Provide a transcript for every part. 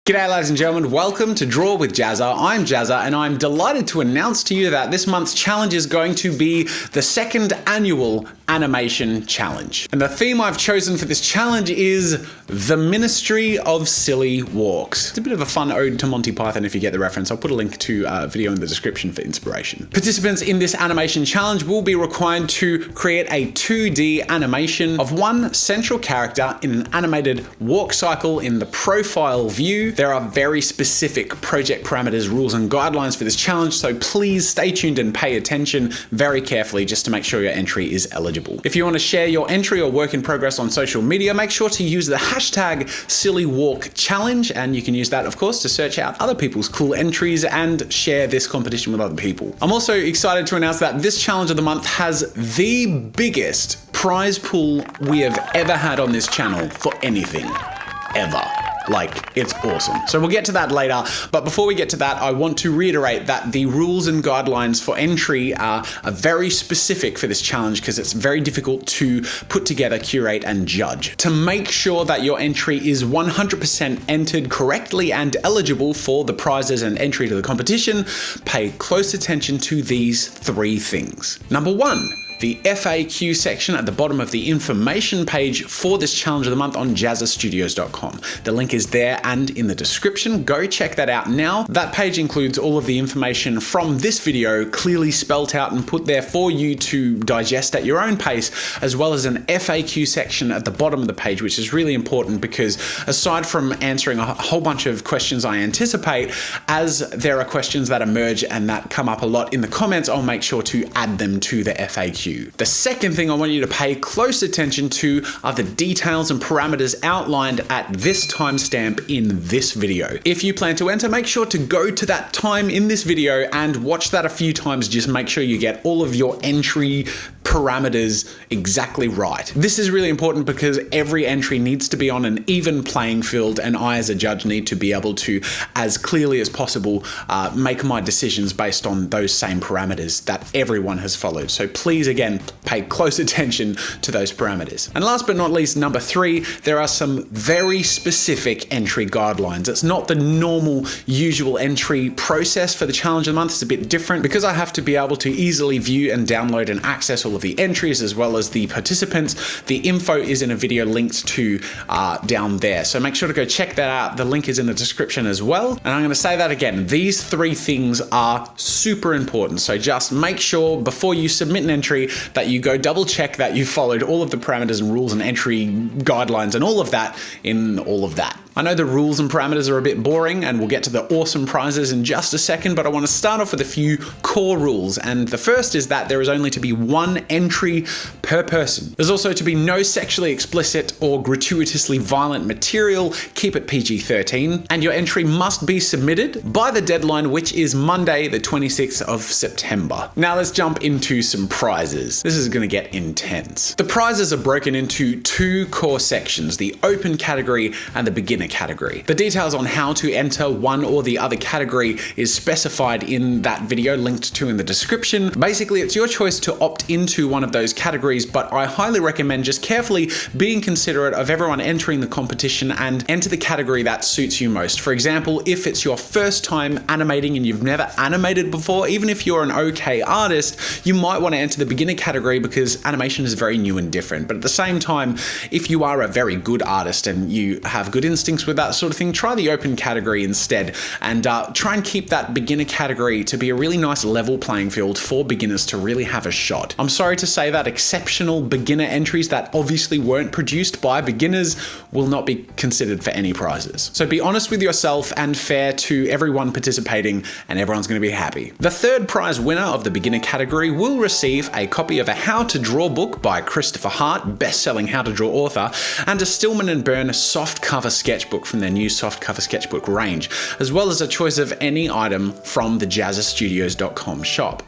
G'day ladies and gentlemen, welcome to Draw with Jazza. I'm Jazza and I'm delighted to announce to you that this month's challenge is going to be the second annual animation challenge. And the theme I've chosen for this challenge is the Ministry of Silly Walks. It's a bit of a fun ode to Monty Python if you get the reference. I'll put a link to a video in the description for inspiration. Participants in this animation challenge will be required to create a 2D animation of one central character in an animated walk cycle in the profile view. There are very specific project parameters, rules, and guidelines for this challenge, so please stay tuned and pay attention very carefully just to make sure your entry is eligible. If you want to share your entry or work in progress on social media, make sure to use the hashtag #SillyWalkChallenge, and you can use that, of course, to search out other people's cool entries and share this competition with other people. I'm also excited to announce that this challenge of the month has the biggest prize pool we have ever had on this channel for anything, ever. Like, it's awesome. So we'll get to that later. But before we get to that, I want to reiterate that the rules and guidelines for entry are very specific for this challenge because it's very difficult to put together, curate, and judge. To make sure that your entry is 100% entered correctly and eligible for the prizes and entry to the competition, pay close attention to these three things. Number one, the FAQ section at the bottom of the information page for this challenge of the month on jazzastudios.com. The link is there and in the description. Go check that out now. That page includes all of the information from this video clearly spelt out and put there for you to digest at your own pace, as well as an FAQ section at the bottom of the page, which is really important because aside from answering a whole bunch of questions I anticipate, as there are questions that emerge and that come up a lot in the comments, I'll make sure to add them to the FAQ. The second thing I want you to pay close attention to are the details and parameters outlined at this timestamp in this video. If you plan to enter, make sure to go to that time in this video and watch that a few times. Just make sure you get all of your entry parameters exactly right. This is really important because every entry needs to be on an even playing field, and I as a judge need to be able to, as clearly as possible, make my decisions based on those same parameters that everyone has followed. So please, again, pay close attention to those parameters. And last but not least, number three, there are some very specific entry guidelines. It's not the normal, usual entry process for the challenge of the month. It's a bit different because I have to be able to easily view and download and access all of the entries as well as the participants. The info is in a video linked to down there. So make sure to go check that out. The link is in the description as well. And I'm going to say that again. These three things are super important. So just make sure before you submit an entry that you go double check that you followed all of the parameters and rules and entry guidelines and all of that in all of that. I know the rules and parameters are a bit boring and we'll get to the awesome prizes in just a second, but I want to start off with a few core rules. And the first is that there is only to be one entry per person. There's also to be no sexually explicit or gratuitously violent material. Keep it PG-13. And your entry must be submitted by the deadline, which is Monday, the 26th of September. Now let's jump into some prizes. This is going to get intense. The prizes are broken into two core sections, the open category and the beginner category. The details on how to enter one or the other category is specified in that video linked to in the description. Basically, it's your choice to opt into one of those categories, but I highly recommend just carefully being considerate of everyone entering the competition and enter the category that suits you most. For example, if it's your first time animating and you've never animated before, even if you're an okay artist, you might want to enter the beginner category because animation is very new and different. But at the same time, if you are a very good artist and you have good instincts with that sort of thing, try the open category instead and try and keep that beginner category to be a really nice level playing field for beginners to really have a shot. I'm sorry to say that exceptional beginner entries that obviously weren't produced by beginners will not be considered for any prizes. So be honest with yourself and fair to everyone participating, and everyone's going to be happy. The third prize winner of the beginner category will receive a copy of a How to Draw book by Christopher Hart, best-selling How to Draw author, and a Stillman and Birn soft cover sketchbook from their new soft cover sketchbook range, as well as a choice of any item from the jazzastudios.com shop.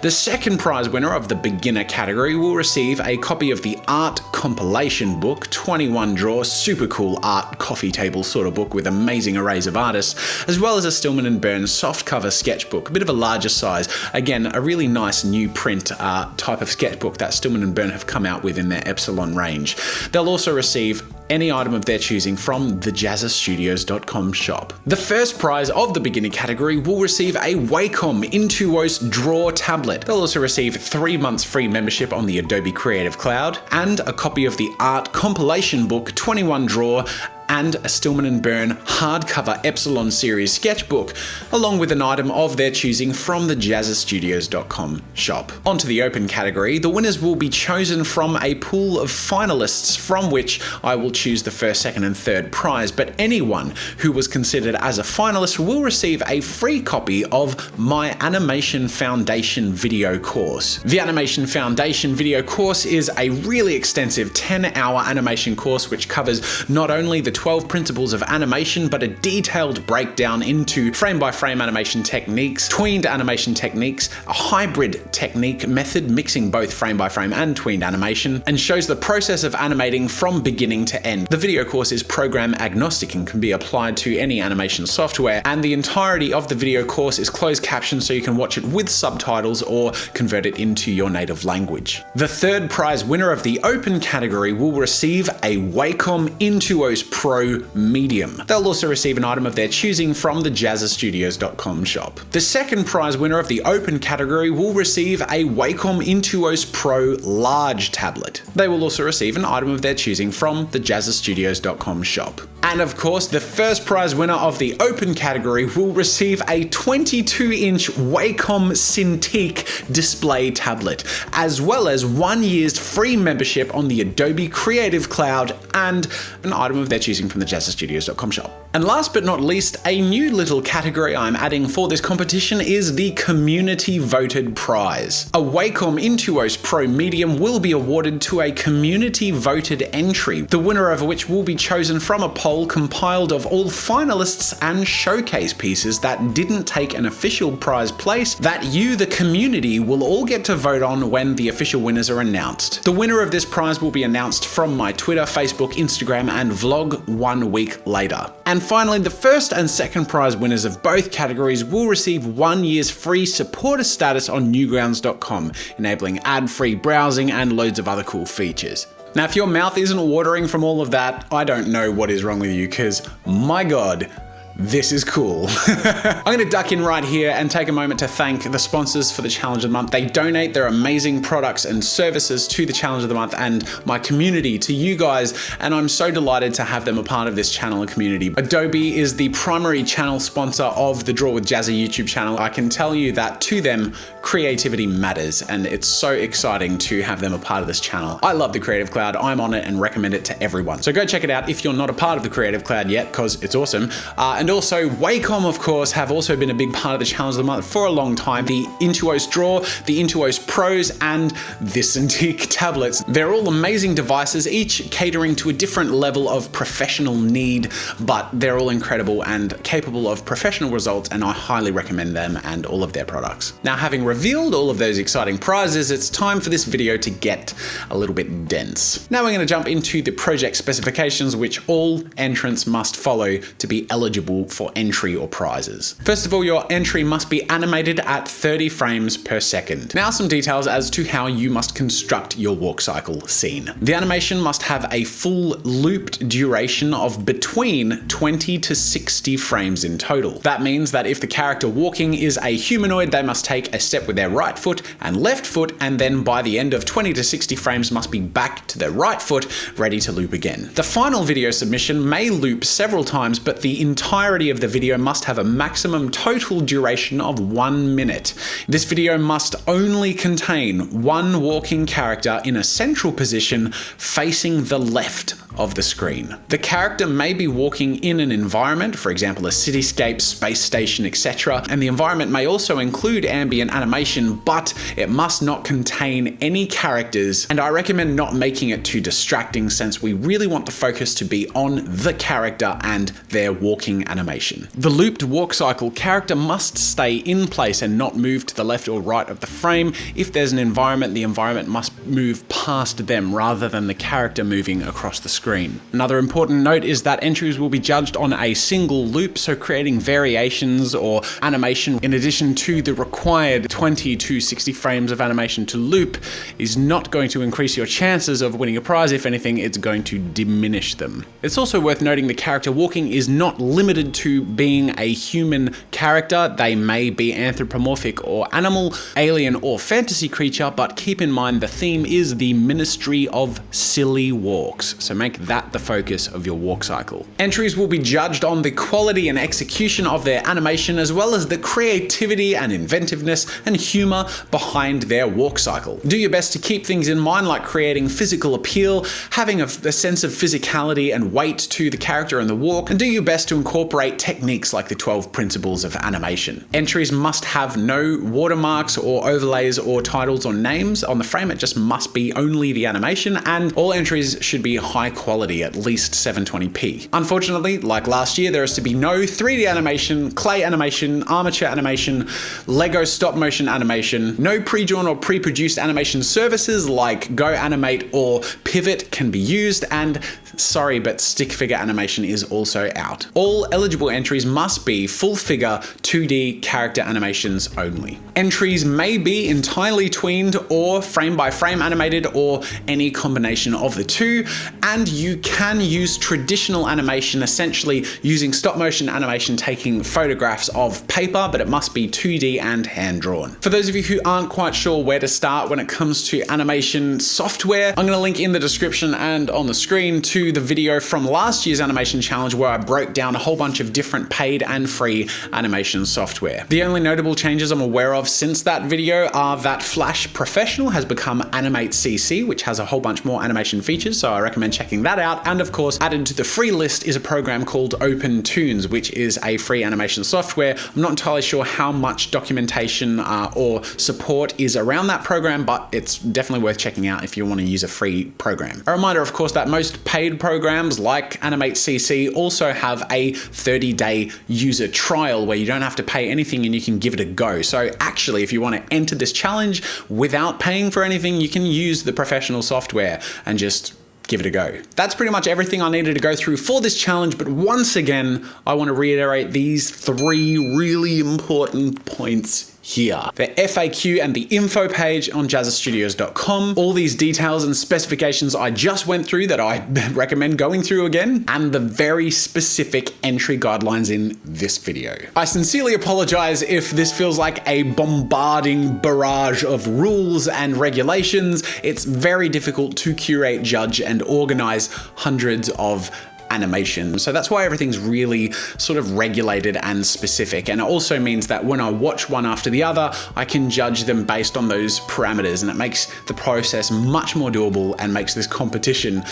The second prize winner of the beginner category will receive a copy of the art compilation book, 21 draw, super cool art coffee table sort of book with amazing arrays of artists, as well as a Stillman and Birn softcover sketchbook, a bit of a larger size. Again, a really nice new print type of sketchbook that Stillman and Birn have come out with in their Epsilon range. They'll also receive any item of their choosing from the JazzaStudios.com shop. The first prize of the beginner category will receive a Wacom Intuos Draw tablet. They'll also receive 3 months free membership on the Adobe Creative Cloud and a copy of the art compilation book 21 Draw and a Stillman and Birn hardcover Epsilon series sketchbook, along with an item of their choosing from the JazzaStudios.com shop. Onto the open category, the winners will be chosen from a pool of finalists from which I will choose the first, second and third prize, but anyone who was considered as a finalist will receive a free copy of my Animation Foundation video course. The Animation Foundation video course is a really extensive 10-hour animation course which covers not only the 12 principles of animation, but a detailed breakdown into frame-by-frame animation techniques, tweened animation techniques, a hybrid technique method mixing both frame-by-frame and tweened animation, and shows the process of animating from beginning to end. The video course is program agnostic and can be applied to any animation software, and the entirety of the video course is closed captioned so you can watch it with subtitles or convert it into your native language. The third prize winner of the open category will receive a Wacom Intuos Pro Medium. They'll also receive an item of their choosing from the JazzaStudios.com shop. The second prize winner of the open category will receive a Wacom Intuos Pro Large tablet. They will also receive an item of their choosing from the JazzaStudios.com shop. And of course, the first prize winner of the open category will receive a 22-inch Wacom Cintiq display tablet, as well as 1 year's free membership on the Adobe Creative Cloud and an item of their choosing from the JazzaStudios.com shop. And last but not least, a new little category I'm adding for this competition is the community voted prize. A Wacom Intuos Pro Medium will be awarded to a community voted entry, the winner of which will be chosen from a poll compiled of all finalists and showcase pieces that didn't take an official prize place that you, the community, will all get to vote on when the official winners are announced. The winner of this prize will be announced from my Twitter, Facebook, Instagram, and vlog 1 week later. And finally, the first and second prize winners of both categories will receive 1 year's free supporter status on Newgrounds.com, enabling ad-free browsing and loads of other cool features. Now, if your mouth isn't watering from all of that, I don't know what is wrong with you, because my God, this is cool. I'm going to duck in right here and take a moment to thank the sponsors for the Challenge of the Month. They donate their amazing products and services to the Challenge of the Month and my community, to you guys, and I'm so delighted to have them a part of this channel and community. Adobe is the primary channel sponsor of the Draw with Jazza YouTube channel. I can tell you that to them, creativity matters, and it's so exciting to have them a part of this channel. I love the Creative Cloud. I'm on it and recommend it to everyone. So go check it out if you're not a part of the Creative Cloud yet, because it's awesome. And also Wacom, of course, have also been a big part of the Challenge of the Month for a long time. The Intuos Draw, the Intuos Pros, and the Cintiq tablets. They're all amazing devices, each catering to a different level of professional need, but they're all incredible and capable of professional results, and I highly recommend them and all of their products. Now, having revealed all of those exciting prizes, it's time for this video to get a little bit dense. Now we're going to jump into the project specifications, which all entrants must follow to be eligible for entry or prizes. First of all, your entry must be animated at 30 frames per second. Now some details as to how you must construct your walk cycle scene. The animation must have a full looped duration of between 20 to 60 frames in total. That means that if the character walking is a humanoid, they must take a step with their right foot and left foot, and then by the end of 20 to 60 frames must be back to their right foot, ready to loop again. The final video submission may loop several times, but the entirety of the video must have a maximum total duration of 1 minute. This video must only contain one walking character in a central position facing the left of the screen. The character may be walking in an environment, for example, a cityscape, space station, etc., and the environment may also include ambient animation, but it must not contain any characters, and I recommend not making it too distracting since we really want the focus to be on the character and their walking animation. The looped walk cycle character must stay in place and not move to the left or right of the frame. If there's an environment, the environment must move past them rather than the character moving across the screen. Another important note is that entries will be judged on a single loop, so creating variations or animation in addition to the required 20 to 60 frames of animation to loop is not going to increase your chances of winning a prize. If anything, it's going to diminish them. It's also worth noting the character walking is not limited to being a human character. They may be anthropomorphic or animal, alien or fantasy creature, but keep in mind the theme is the Ministry of Silly Walks, so make that the focus of your walk cycle. Entries will be judged on the quality and execution of their animation, as well as the creativity and inventiveness and humor behind their walk cycle. Do your best to keep things in mind, like creating physical appeal, having a sense of physicality and weight to the character and the walk, and do your best to incorporate techniques like the 12 principles of animation. Entries must have no watermarks or overlays or titles or names on the frame. It just must be only the animation, and all entries should be high quality, at least 720p. Unfortunately, like last year, there is to be no 3D animation, clay animation, armature animation, Lego stop motion animation, no pre-drawn or pre-produced animation services like Go Animate or Pivot can be used, and sorry, but stick figure animation is also out. All eligible entries must be full figure 2D character animations only. Entries may be entirely tweened or frame by frame animated or any combination of the two, and you can use traditional animation, essentially using stop motion animation taking photographs of paper, but it must be 2D and hand drawn. For those of you who aren't quite sure where to start when it comes to animation software, I'm going to link in the description and on the screen to the video from last year's animation challenge where I broke down a whole bunch of different paid and free animation software. The only notable changes I'm aware of since that video are that Flash Professional has become Animate CC, which has a whole bunch more animation features, so I recommend checking that out. And of course, added to the free list is a program called Open Toons, which is a free animation software. I'm not entirely sure how much documentation or support is around that program, but it's definitely worth checking out if you want to use a free program. A reminder, of course, that most paid programs like Animate CC also have a 30-day user trial where you don't have to pay anything and you can give it a go. So actually, if you want to enter this challenge without paying for anything, you can use the professional software and just give it a go. That's pretty much everything I needed to go through for this challenge, but once again, I want to reiterate these 3 really important points here. The FAQ and the info page on jazzastudios.com, all these details and specifications I just went through that I recommend going through again, and the very specific entry guidelines in this video. I sincerely apologize if this feels like a bombarding barrage of rules and regulations. It's very difficult to curate, judge, and organize hundreds of animation. So that's why everything's really sort of regulated and specific. And it also means that when I watch one after the other, I can judge them based on those parameters, and it makes the process much more doable and makes this competition,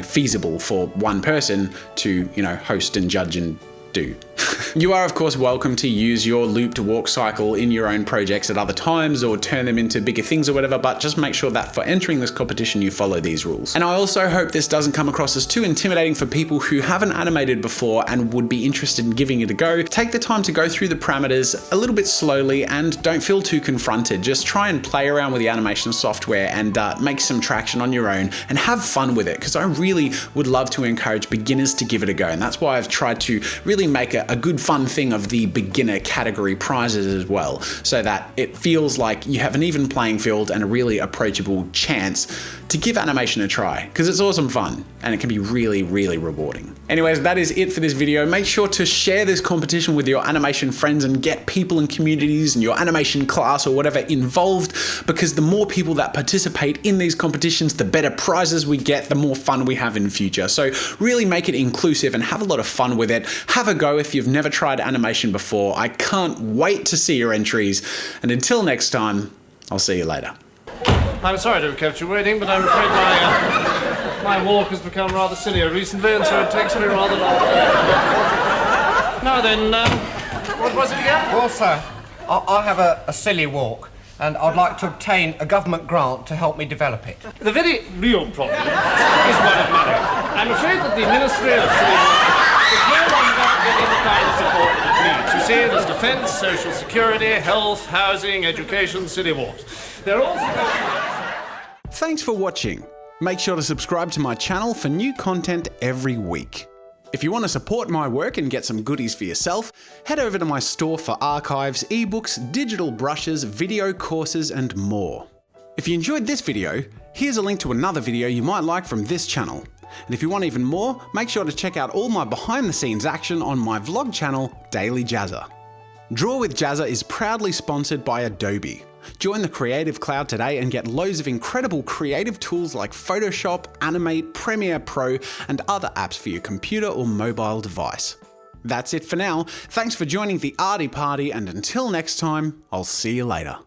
feasible for one person to, host and judge and do. You are, of course, welcome to use your looped walk cycle in your own projects at other times or turn them into bigger things or whatever, but just make sure that for entering this competition, you follow these rules. And I also hope this doesn't come across as too intimidating for people who haven't animated before and would be interested in giving it a go. Take the time to go through the parameters a little bit slowly and don't feel too confronted. Just try and play around with the animation software and make some traction on your own and have fun with it, because I really would love to encourage beginners to give it a go. And that's why I've tried to really make a good fun thing of the beginner category prizes as well, so that it feels like you have an even playing field and a really approachable chance to give animation a try, because it's awesome fun and it can be really, really rewarding. Anyways, that is it for this video. Make sure to share this competition with your animation friends and get people in communities and your animation class or whatever involved, because the more people that participate in these competitions, the better prizes we get, the more fun we have in the future. So really make it inclusive and have a lot of fun with it. Have a go if you've never tried animation before. I can't wait to see your entries. And until next time, I'll see you later. I'm sorry to have kept you waiting, but I'm afraid my walk has become rather sillier recently, and so it takes me rather long. Now then, what was it again? Well, sir, I have a silly walk, and I'd like to obtain a government grant to help me develop it. The very real problem is one of money. I'm afraid that the Ministry of Silly Walks is no longer getting the kind of support that it needs. You see, there's defence, social security, health, housing, education, city walks. They're all supposed to... Thanks for watching. Make sure to subscribe to my channel for new content every week. If you want to support my work and get some goodies for yourself, head over to my store for archives, ebooks, digital brushes, video courses, and more. If you enjoyed this video, here's a link to another video you might like from this channel. And if you want even more, make sure to check out all my behind-the-scenes action on my vlog channel, Daily Jazza. Draw with Jazza is proudly sponsored by Adobe. Join the Creative Cloud today and get loads of incredible creative tools like Photoshop, Animate, Premiere Pro, and other apps for your computer or mobile device. That's it for now. Thanks for joining the arty party, and until next time, I'll see you later.